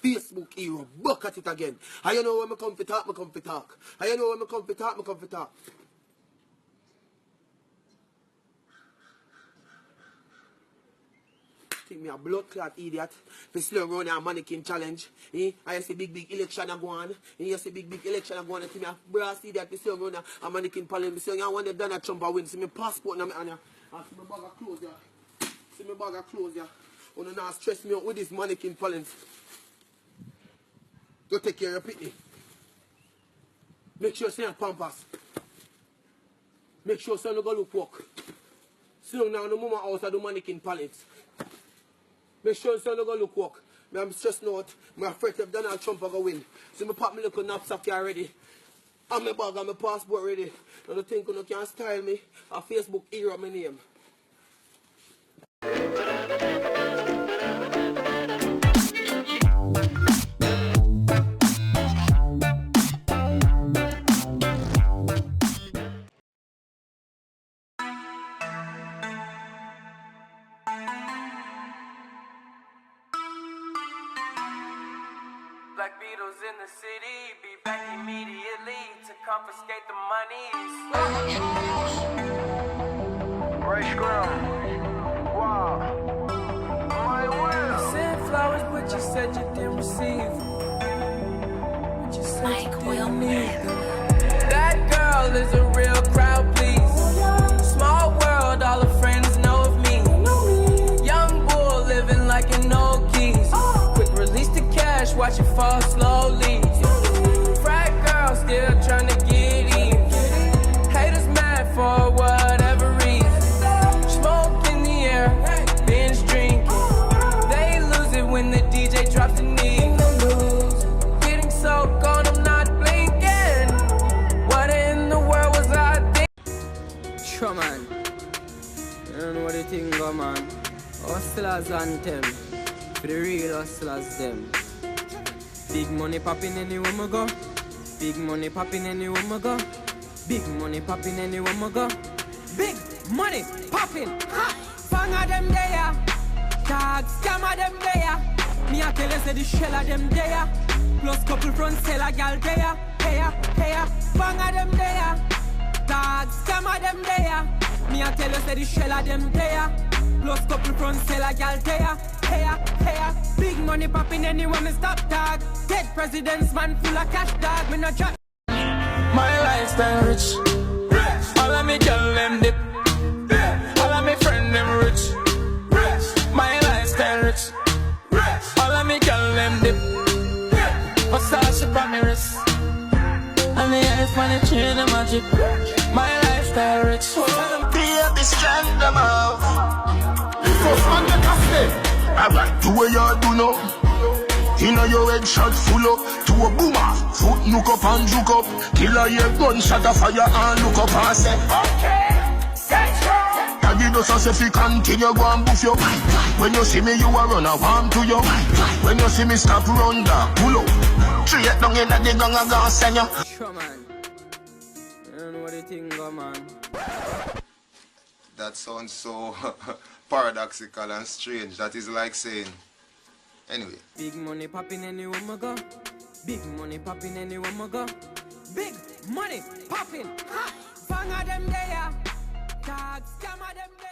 Facebook hero, buck at it again. I you know when I come to talk, I come to talk. I you know when I come to talk, I come to talk. Think me a blood clot idiot. For slow run a mannequin challenge. I see big election a go on. You see big election a go on. See me a brass idiot. For slow run a mannequin challenge. See me want Donald Trump a win. See me passport na me and see me bag of clothes here. See me bag of clothes here. You don't not stress me out with this mannequin challenge. Go take care of your pitney. Make sure you see pampas. Make sure you don't go look walk. See now no mama house of the mannequin pallets. Make sure you don't go look walk. I'm stressed out. I'm afraid if Donald Trump will go win. So I pop my little knapsack here ready. And my bag and my passport ready. And I think you can style me. A Facebook hero my name. Black Beatles in the city, be back immediately to confiscate the monies. Fresh ground. Wow. My will. You sent flowers, but you said you didn't receive them. But you said you didn't need them. That girl is a real crowd, please. Small world, all her friends know of me. Young bull living like an old geese. Quick release the cash, watch it fall slowly. Frat girl still trying to get in. Haters mad for whatever reason. Smoke in the air, binge drinking. They lose it when the DJ drops the knee. Getting so gone, I'm not blinking. What in the world was I thinking? Sure, man. You don't know what you think, go, man. Hustlers anthem. For the real hustlers, them. Big money popping anywhere we go. Big money popping anywhere we go. Big money popping anywhere we go. Big money popping. Ha! Fang of them there. Tag scam of them there. Me a tell you say the shell of them there. Plus couple front seller gal there. Hey, fang of them there. Tag scam of them there. Me a tell you say the shell of them there. Plus couple front seller gal there. Hey, big money popping anywhere me stop tag. Dead presidents man full of cash dog. Me no drop. My lifestyle rich. All of me girl them dip. All of me friend them rich. My lifestyle rich. All of me girl them dip. Versace on me wrist. And the eyes when they change the magic. My lifestyle rich. Be a this strand them off. First man make a step. Alright, do what you do now. Inna your head shot full up. To a boomer, foot look up and juke up. Killer your gunshot a fire and look up and say okay, get strong. Taggy does us if you continue go and boof you. When you see me you a run a warm to you. When you see me stop run down, pull up. Straight down inna the gang a gun send you. Sure, man. You don't know what you think, go, man. That sounds so paradoxical and strange. That is like saying, anyway. Big money popping anywhere we go. Big money popping anywhere we go. Big money popping. Ha! Fang of them there. Tag scam of them there.